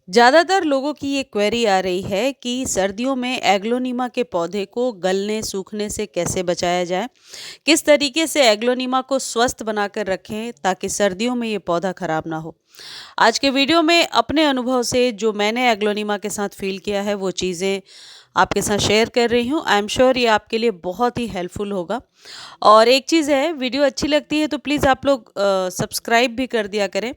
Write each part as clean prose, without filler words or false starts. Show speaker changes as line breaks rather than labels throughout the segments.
ज़्यादातर लोगों की ये क्वेरी आ रही है कि सर्दियों में एग्लोनिमा के पौधे को गलने सूखने से कैसे बचाया जाए। किस तरीके से एग्लोनिमा को स्वस्थ बनाकर रखें ताकि सर्दियों में ये पौधा खराब ना हो। आज के वीडियो में अपने अनुभव से जो मैंने एग्लोनिमा के साथ फील किया है वो चीज़ें आपके साथ शेयर कर रही हूँ। आई एम श्योर ये आपके लिए बहुत ही हेल्पफुल होगा। और एक चीज़ है, वीडियो अच्छी लगती है तो प्लीज़ आप लोग सब्सक्राइब भी कर दिया करें।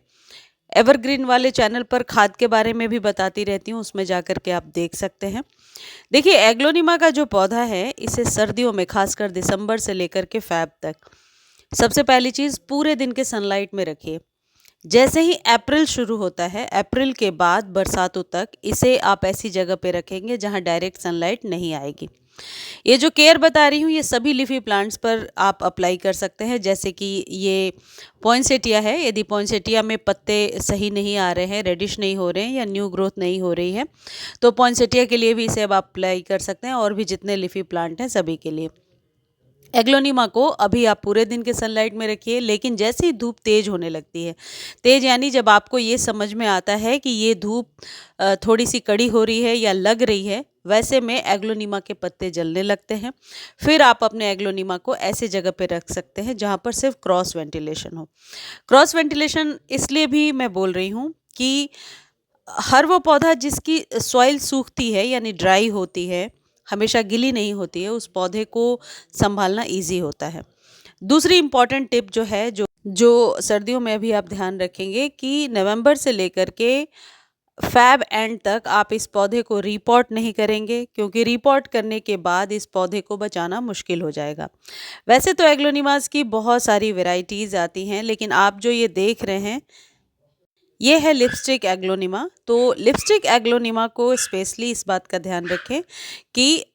एवरग्रीन वाले चैनल पर खाद के बारे में भी बताती रहती हूँ, उसमें जाकर के आप देख सकते हैं। देखिए, एग्लोनिमा का जो पौधा है इसे सर्दियों में खासकर दिसंबर से लेकर के फ़ैब तक सबसे पहली चीज़ पूरे दिन के सनलाइट में रखिए। जैसे ही अप्रैल शुरू होता है, अप्रैल के बाद बरसातों तक इसे आप ऐसी जगह पे रखेंगे जहाँ डायरेक्ट सनलाइट नहीं आएगी। ये जो केयर बता रही हूँ ये सभी लीफी प्लांट्स पर आप अप्लाई कर सकते हैं। जैसे कि ये पॉइंसेटिया है, यदि पॉइंसेटिया में पत्ते सही नहीं आ रहे हैं, रेडिश नहीं हो रहे हैं या न्यू ग्रोथ नहीं हो रही है, तो पॉइंसेटिया के लिए भी इसे अब आप अप्लाई कर सकते हैं, और भी जितने लीफी प्लांट हैं सभी के लिए। एग्लोनिमा को अभी आप पूरे दिन के सनलाइट में रखिए, लेकिन जैसे ही धूप तेज होने लगती है, तेज यानी जब आपको ये समझ में आता है कि ये धूप थोड़ी सी कड़ी हो रही है या लग रही है, वैसे में एग्लोनिमा के पत्ते जलने लगते हैं। फिर आप अपने एग्लोनिमा को ऐसे जगह पे रख सकते हैं जहाँ पर सिर्फ क्रॉस वेंटिलेशन हो। क्रॉस वेंटिलेशन इसलिए भी मैं बोल रही हूँ कि हर वो पौधा जिसकी सॉइल सूखती है यानी ड्राई होती है, हमेशा गीली नहीं होती है, उस पौधे को संभालना ईजी होता है। दूसरी इम्पॉर्टेंट टिप जो है, जो सर्दियों में भी आप ध्यान रखेंगे कि नवंबर से लेकर के फैब एंड तक आप इस पौधे को रीपॉट नहीं करेंगे, क्योंकि रीपॉट करने के बाद इस पौधे को बचाना मुश्किल हो जाएगा। वैसे तो एग्लोनिमास की बहुत सारी वैरायटीज़ आती हैं, लेकिन आप जो ये देख रहे हैं ये है लिपस्टिक एग्लोनिमा। तो लिपस्टिक एग्लोनिमा को स्पेशली इस बात का ध्यान रखें कि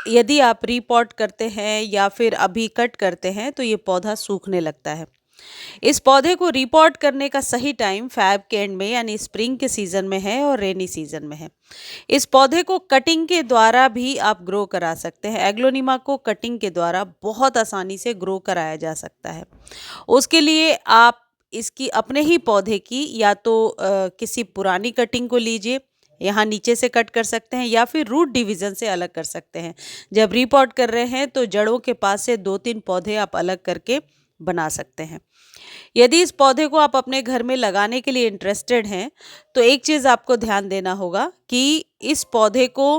यदि आप रीपॉट करते हैं या फिर अभी कट करते हैं तो ये पौधा सूखने लगता है। इस पौधे को रीपॉट करने का सही टाइम फैब के एंड में यानी स्प्रिंग के सीज़न में है और रेनी सीज़न में है। इस पौधे को कटिंग के द्वारा भी आप ग्रो करा सकते हैं। एग्लोनिमा को कटिंग के द्वारा बहुत आसानी से ग्रो कराया जा सकता है। उसके लिए आप इसकी अपने ही पौधे की या तो किसी पुरानी कटिंग को लीजिए, यहाँ नीचे से कट कर सकते हैं, या फिर रूट डिवीज़न से अलग कर सकते हैं। जब रीपॉट कर रहे हैं तो जड़ों के पास से 2-3 पौधे आप अलग करके बना सकते हैं। यदि इस पौधे को आप अपने घर में लगाने के लिए इंटरेस्टेड हैं तो एक चीज़ आपको ध्यान देना होगा कि इस पौधे को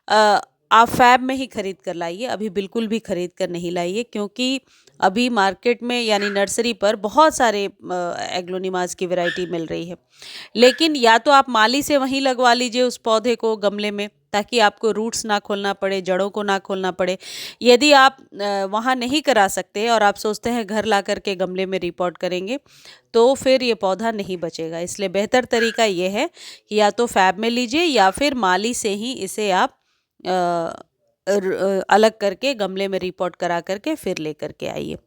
अ, आप फैब में ही खरीद कर लाइए, अभी बिल्कुल भी खरीद कर नहीं लाइए, क्योंकि अभी मार्केट में यानी नर्सरी पर बहुत सारे एग्लोनिमास की वैरायटी मिल रही है। लेकिन या तो आप माली से वहीं लगवा लीजिए उस पौधे को गमले में, ताकि आपको रूट्स ना खोलना पड़े, जड़ों को ना खोलना पड़े। यदि आप वहाँ नहीं करा सकते और आप सोचते हैं घर ला कर के गमले में रिपॉट करेंगे, तो फिर ये पौधा नहीं बचेगा। इसलिए बेहतर तरीका ये है कि या तो फैब में लीजिए या फिर माली से ही इसे आप अलग करके गमले में रिपॉट करा करके फिर ले करके आइए।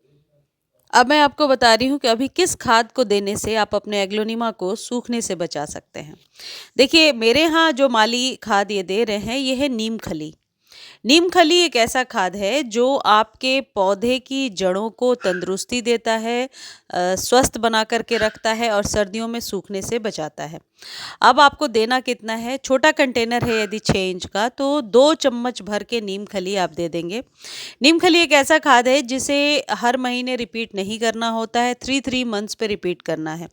अब मैं आपको बता रही हूँ कि अभी किस खाद को देने से आप अपने एग्लोनिमा को सूखने से बचा सकते हैं। देखिए, मेरे यहाँ जो माली खाद ये दे रहे हैं ये है नीम खली। नीम खली एक ऐसा खाद है जो आपके पौधे की जड़ों को तंदुरुस्ती देता है, स्वस्थ बना करके रखता है और सर्दियों में सूखने से बचाता है। अब आपको देना कितना है, छोटा कंटेनर है यदि 6 इंच का तो 2 चम्मच भर के नीम खली आप दे देंगे। नीम खली एक ऐसा खाद है जिसे हर महीने रिपीट नहीं करना होता है, 3 मंथ्स पे रिपीट करना है।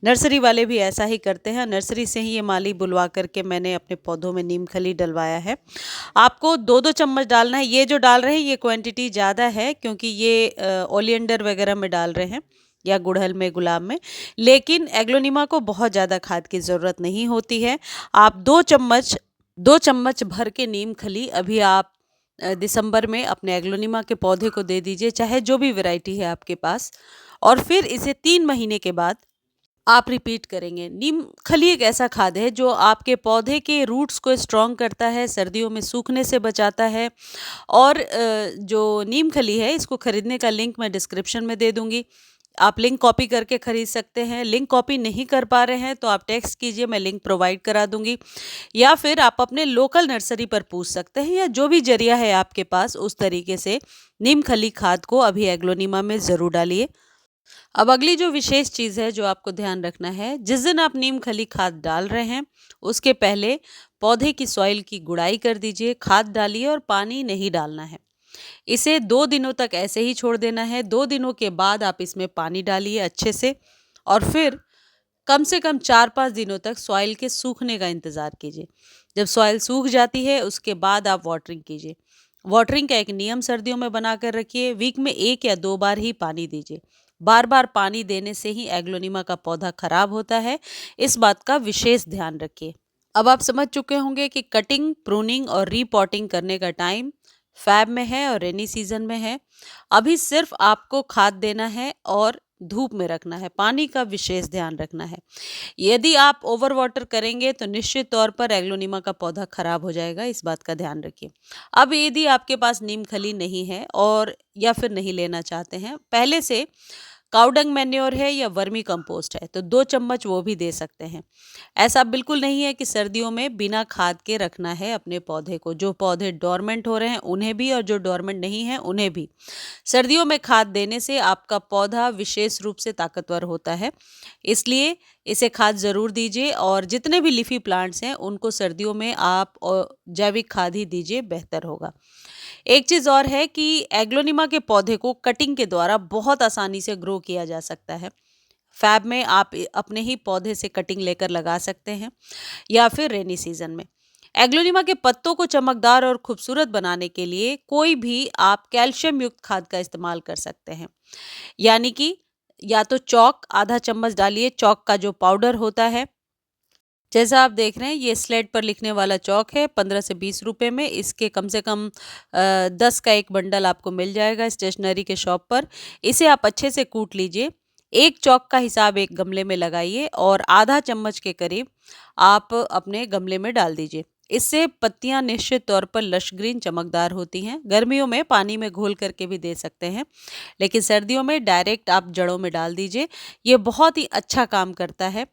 नर्सरी वाले भी ऐसा ही करते हैं, नर्सरी से ही ये माली बुलवा करके मैंने अपने पौधों में नीम खली डलवाया है। आपको 2-2 चम्मच डालना है। ये जो डाल रहे हैं ये क्वांटिटी ज़्यादा है, क्योंकि ये ओलियंडर वगैरह में डाल रहे हैं या गुड़हल में, गुलाब में। लेकिन एग्लोनिमा को बहुत ज़्यादा खाद की ज़रूरत नहीं होती है। आप 2 चम्मच भर के नीम खली अभी आप दिसंबर में अपने एग्लोनिमा के पौधे को दे दीजिए, चाहे जो भी वैरायटी है आपके पास, और फिर इसे 3 महीने के बाद आप रिपीट करेंगे। नीम खली एक ऐसा खाद है जो आपके पौधे के रूट्स को स्ट्रॉन्ग करता है, सर्दियों में सूखने से बचाता है। और जो नीम खली है इसको खरीदने का लिंक मैं डिस्क्रिप्शन में दे दूंगी, आप लिंक कॉपी करके खरीद सकते हैं। लिंक कॉपी नहीं कर पा रहे हैं तो आप टेक्स्ट कीजिए, मैं लिंक प्रोवाइड करा दूंगी, या फिर आप अपने लोकल नर्सरी पर पूछ सकते हैं, या जो भी जरिया है आपके पास उस तरीके से नीम खली खाद को अभी एग्लोनिमा में ज़रूर डालिए। अब अगली जो विशेष चीज़ है जो आपको ध्यान रखना है, जिस दिन आप नीम खली खाद डाल रहे हैं, उसके पहले पौधे की सॉइल की गुड़ाई कर दीजिए, खाद डालिए और पानी नहीं डालना है। इसे 2 दिनों तक ऐसे ही छोड़ देना है। 2 दिनों के बाद आप इसमें पानी डालिए अच्छे से और फिर कम से कम 4-5 दिनों तक सॉइल के सूखने का इंतज़ार कीजिए। जब सॉइल सूख जाती है उसके बाद आप वाटरिंग कीजिए। वाटरिंग का एक नियम सर्दियों में बनाकर रखिए, वीक में 1 या 2 बार ही पानी दीजिए। बार-बार पानी देने से ही एग्लोनिमा का पौधा खराब होता है, इस बात का विशेष ध्यान रखिए। अब आप समझ चुके होंगे कि कटिंग, प्रूनिंग और रीपॉटिंग करने का टाइम फ़ैब में है और रेनी सीज़न में है। अभी सिर्फ़ आपको खाद देना है और धूप में रखना है, पानी का विशेष ध्यान रखना है। यदि आप ओवर वाटर करेंगे तो निश्चित तौर पर एग्लोनिमा का पौधा खराब हो जाएगा, इस बात का ध्यान रखिए। अब यदि आपके पास नीम खली नहीं है और या फिर नहीं लेना चाहते हैं, पहले से काउडंग मैन्योर है या वर्मी कंपोस्ट है तो 2 चम्मच वो भी दे सकते हैं। ऐसा बिल्कुल नहीं है कि सर्दियों में बिना खाद के रखना है अपने पौधे को। जो पौधे डोरमेंट हो रहे हैं उन्हें भी और जो डोरमेंट नहीं हैं उन्हें भी। सर्दियों में खाद देने से आपका पौधा विशेष रूप से ताकतवर होता है, इसलिए इसे खाद ज़रूर दीजिए और जितने भी लीफी प्लांट्स हैं उनको सर्दियों में आप जैविक खाद ही दीजिए, बेहतर होगा। एक चीज़ और है कि एग्लोनिमा के पौधे को कटिंग के द्वारा बहुत आसानी से ग्रो किया जा सकता है। फैब में आप अपने ही पौधे से कटिंग लेकर लगा सकते हैं या फिर रेनी सीजन में। एग्लोनिमा के पत्तों को चमकदार और खूबसूरत बनाने के लिए कोई भी आप कैल्शियम युक्त खाद का इस्तेमाल कर सकते हैं। यानी कि या तो चॉक आधा चम्मच डालिए, चॉक का जो पाउडर होता है। जैसा आप देख रहे हैं ये स्लेट पर लिखने वाला चॉक है, 15 से 20 रुपए में। इसके कम से कम 10 का एक बंडल आपको मिल जाएगा स्टेशनरी के शॉप पर। इसे आप अच्छे से कूट लीजिए। एक चॉक का हिसाब एक गमले में लगाइए और आधा चम्मच के करीब आप अपने गमले में डाल दीजिए। इससे पत्तियां निश्चित तौर पर लश ग्रीन चमकदार होती हैं। गर्मियों में पानी में घोल करके भी दे सकते हैं, लेकिन सर्दियों में डायरेक्ट आप जड़ों में डाल दीजिए। ये बहुत ही अच्छा काम करता है।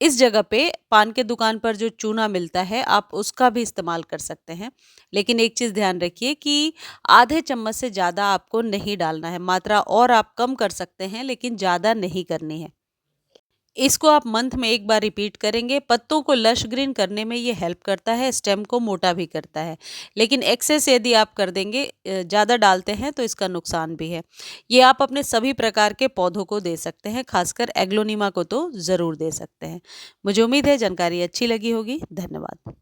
इस जगह पे पान के दुकान पर जो चूना मिलता है आप उसका भी इस्तेमाल कर सकते हैं, लेकिन एक चीज़ ध्यान रखिए कि आधे चम्मच से ज़्यादा आपको नहीं डालना है। मात्रा और आप कम कर सकते हैं लेकिन ज़्यादा नहीं करनी है। इसको आप मंथ में एक बार रिपीट करेंगे। पत्तों को लश ग्रीन करने में ये हेल्प करता है, स्टेम को मोटा भी करता है, लेकिन एक्सेस यदि आप कर देंगे, ज़्यादा डालते हैं तो इसका नुकसान भी है। ये आप अपने सभी प्रकार के पौधों को दे सकते हैं, खासकर एग्लोनिमा को तो ज़रूर दे सकते हैं। मुझे उम्मीद है जानकारी अच्छी लगी होगी। धन्यवाद।